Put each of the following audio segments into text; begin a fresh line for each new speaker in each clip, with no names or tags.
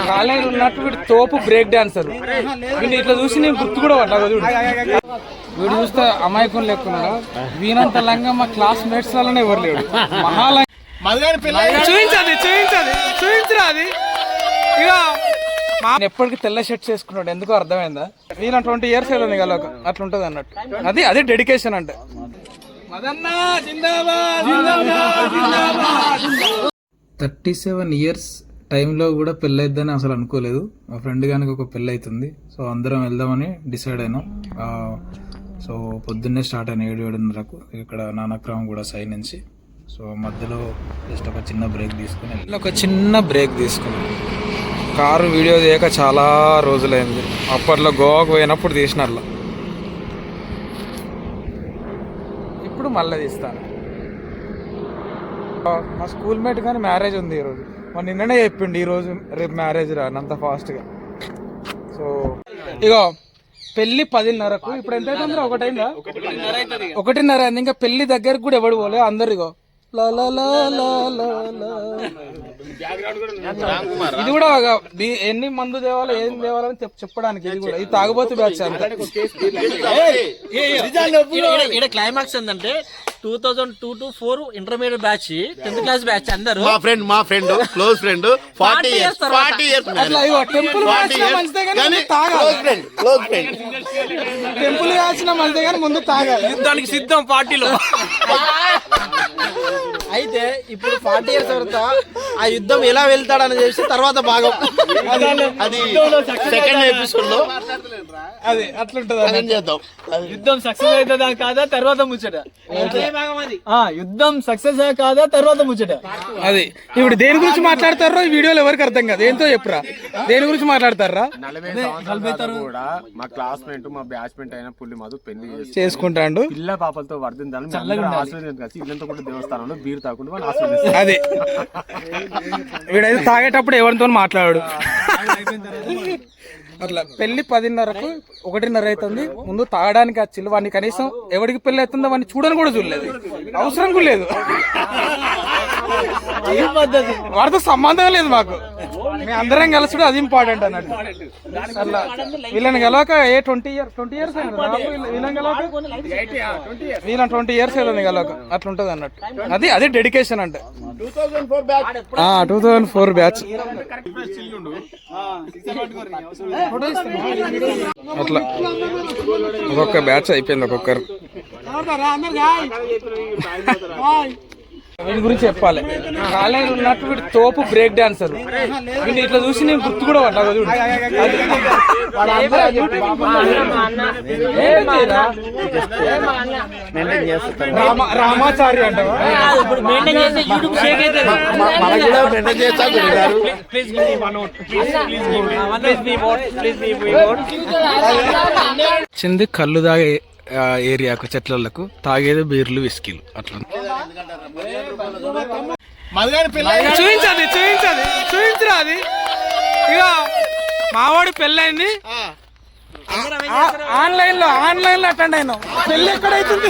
College ఉన్నట్టు వీడు తోపు బ్రేక్ డాన్సర్. వీడిని ఇట్లా చూసి నేను గుర్తు కూడా పడ్డా. వీడు చూస్తే అమాయకం లేకున్నాడు. వీనంత లంగా మా క్లాస్ మేట్స్ వల్లనే ఎవరు లేడు. మహాలంగా చూపించరా అది. ఇక ఎప్పటికీ తెల్ల షర్ట్స్ వేసుకున్నాడు. ఎందుకో అర్థమైందా? వీళ్ళ 20 years వెళ్ళింది కదా, అట్లుంటది అన్నట్టు. అది డెడికేషన్ అంటే. 37 years టైంలో కూడా పెళ్ళి అయిద్దని అసలు అనుకోలేదు. మా ఫ్రెండ్ గానికి ఒక పెళ్ళి అవుతుంది. సో అందరం వెళ్దామని డిసైడ్ అయినాం. సో పొద్దున్నే స్టార్ట్ అయిన 7-7:30కు ఇక్కడ నానక్రామ్ కూడా సైడ్ నుంచి. సో మధ్యలో జస్ట్ ఒక చిన్న బ్రేక్ తీసుకుని కారు వీడియో తీయక చాలా రోజులైంది. అప్పట్లో గోవాకు పోయినప్పుడు తీసినారు. ఇప్పుడు మళ్ళీ తీస్తాను. మా స్కూల్ మేట్ కానీ మ్యారేజ్ ఉంది ఈరోజు. మరి నిన్ననే చెప్పిండు ఈరోజు రేపు మ్యారేజ్ రానంత ఫాస్ట్గా. సో ఇగో పెళ్లి 10:30కు. ఇప్పుడు ఎంత అవుతుంది? 1:30 అయింది. ఇంకా పెళ్లి దగ్గరకు కూడా ఎవడు పోలే. అందరు ఇగో ఇది కూడా ఎన్ని మందు తేవాలో ఏం తేవాలని చెప్పడానికి. ఇది కూడా ఇది తాగుబోతు బ్యాచ్ అంతా.
క్లైమాక్స్ ఏంటంటే 2002 to 4 intermediate batch, 10th class batch అందరు
మా friend close friend 40 years
temple కాల్సిన మంచిదే కానీ ముందు తాగాలి.
యుద్ధానికి సిద్ధం పార్టీలో. అయితే ఇప్పుడు 40 years తర్వాత ఆ యుద్ధం ఎలా వెళ్తాడని చెప్పి తర్వాత భాగం
అది సెకండ్ ఎపిసోడ్ లో
అది అట్లుంటది.
చేద్దాం.
యుద్ధం సక్సెస్ అవుతుందా కాదా తర్వాత ముచ్చట. యుద్ధం సక్సెస్ కాదా తర్వాత ముచ్చట.
అది ఇప్పుడు దేని గురించి మాట్లాడతారో ఈ వీడియోలో ఎవరికి అర్థం కాదు. ఏంతో చెప్పురా, దేని గురించి మాట్లాడతారా?
40 కూడా మా క్లాస్మేట్ మా బ్యాచ్మేట్ అయిన పుల్లి మధు పెళ్లి
చేసుకుంటాడు.
పిల్ల పాపలతో వర్ధించాలని ఇల్లంతా కూడా దేవస్థానంలో బీరు తాకుండా
అది వీడైతే తాగేటప్పుడు ఎవరితో మాట్లాడాడు. అట్లా పెళ్లి 10:30కు 1:30 అవుతుంది. ముందు తాగడానికి వచ్చిల్లు. వాడిని కనీసం ఎవరికి పెళ్లి అవుతుందో వాడిని చూడని కూడా చూడలేదు. అవసరం కూడా లేదు. వాడితో సంబంధం లేదు మాకు. మేము అందరం కలుసుడు అది ఇంపార్టెంట్ అన్నట్టు. అట్లా వీళ్ళని గెలవక 20 years వీళ్ళని గెలవక 20 years వెళ్ళింది గెలవక. అట్లుంటది అన్నట్టు. అది డెడికేషన్ అంటే. 2004 బ్యాచ్. అట్లా ఒక్కొక్క బ్యాచ్ అయిపోయింది. ఒక్కొక్కరు వీడి గురించి చెప్పాలి. కాలేజీ ఉన్నట్టు వీడు తోపు బ్రేక్ డాన్సర్. వీడిని ఇట్లా చూసి నేను గుర్తు కూడా పడ్డా. రామాచారి అంటావా? చింది కళ్ళు తాగే ఏరియాకు చెట్లకు తాగేది బీర్లు విస్కీలు. అట్లా చూపించరా అది. ఇక మావాడి పెళ్ళైంది. ఆన్లైన్ లో అటెండ్ అయినా. పెళ్ళి ఎక్కడైతుంది?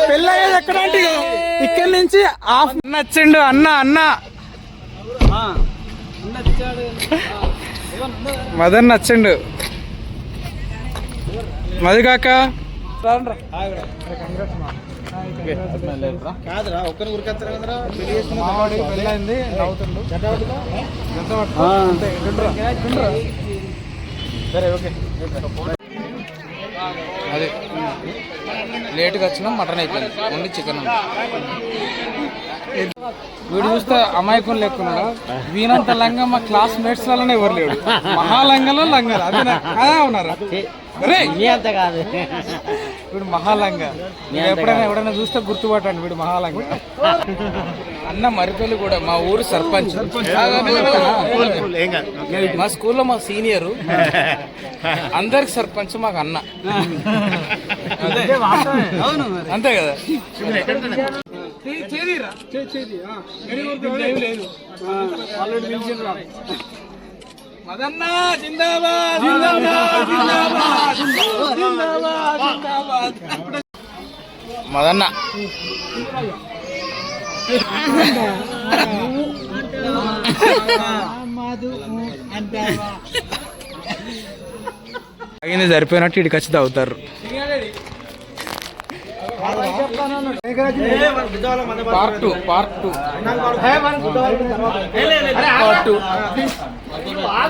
పెళ్ళి అయ్యేది ఎక్కడ అంటే ఇక్కడి నుంచి నచ్చిండు. అన్న మదన్ నచ్చిండు. మది కాక పెళ్ళైంది. సరే ఓకే. అది లేట్గా వచ్చినా మటన్ అయిపోయింది. Only chicken. వీడు చూస్తే అమాయకం లేకున్నాడు. వీనంత లంగా మా క్లాస్ మేట్స్ వల్లనే ఎవరు లేడు. మహాలంగలో లంగారు అదే అదే ఉన్నారా? వీడు మహాలంగా. ఎవడైనా చూస్తే గుర్తుపట్టండి. వీడు మహాలంగా. అన్న మరిపల్లి కూడా మా ఊరు సర్పంచ్. మా స్కూల్లో మా సీనియరు. అందరికి సర్పంచ్ మాకు అన్న. అంతే కదా. మదన్న జిందాబాద్ జిందాబాద్ జిందాబాద్ జిందాబాద్ జిందాబాద్. మదన్న తాగింది సరిపోయినట్టు ఇటు ఖచ్చితంగా అవుతారు. పార్ట్ టూ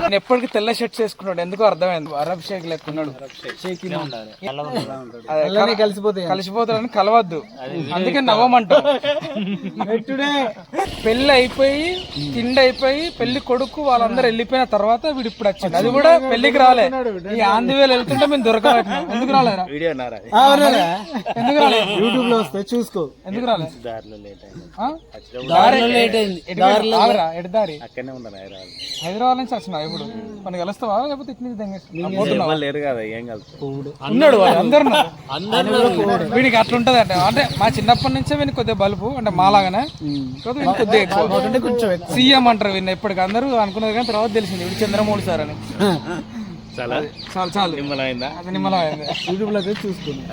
నేను ఎప్పటికీ తెల్ల షర్ట్స్ వేసుకున్నాడు, ఎందుకో అర్థమైంది. అరబ్ షేక్ లెక్కున్నాడు. కలిసిపోతాడని కలవద్దు, అందుకే నవ్వమంటాం. పెళ్లి అయిపోయి తిండి అయిపోయి పెళ్లి కొడుకు వాళ్ళందరూ వెళ్ళిపోయిన తర్వాత వీడు ఇప్పుడు వచ్చింది. అది కూడా పెళ్లికి రాలే, ఈ ఆంధ్రవేలు వెళ్తుంటే మేము దొరకబెట్టినాం. ఎందుకు రాలేరా? ఎందుకు రాలే? యూట్యూబ్ లో వస్తే చూసుకో. ఎందుకు రాలే? ఎడదారి హైదరాబాద్ నుంచి వచ్చినా ఇప్పుడు మన కలుస్తావా లేకపోతే లేరు కదా? ఏం ఉన్నాడు వాళ్ళు అందరు వీడికి అట్లుంటది అంటే మా చిన్నప్పటి నుంచే వీనికి కొద్దిగా బలుపు అంటే మాలాగానే కొద్దిగా ఎక్కువ సీఎం అంటారు వీడిని ఎప్పటికి అందరూ అనుకున్నది, కానీ తర్వాత తెలిసింది వీడు చంద్రమౌళి సార్ అని. చాలు నిమ్మలమైందా? యూట్యూబ్ లో చూసుకున్నా.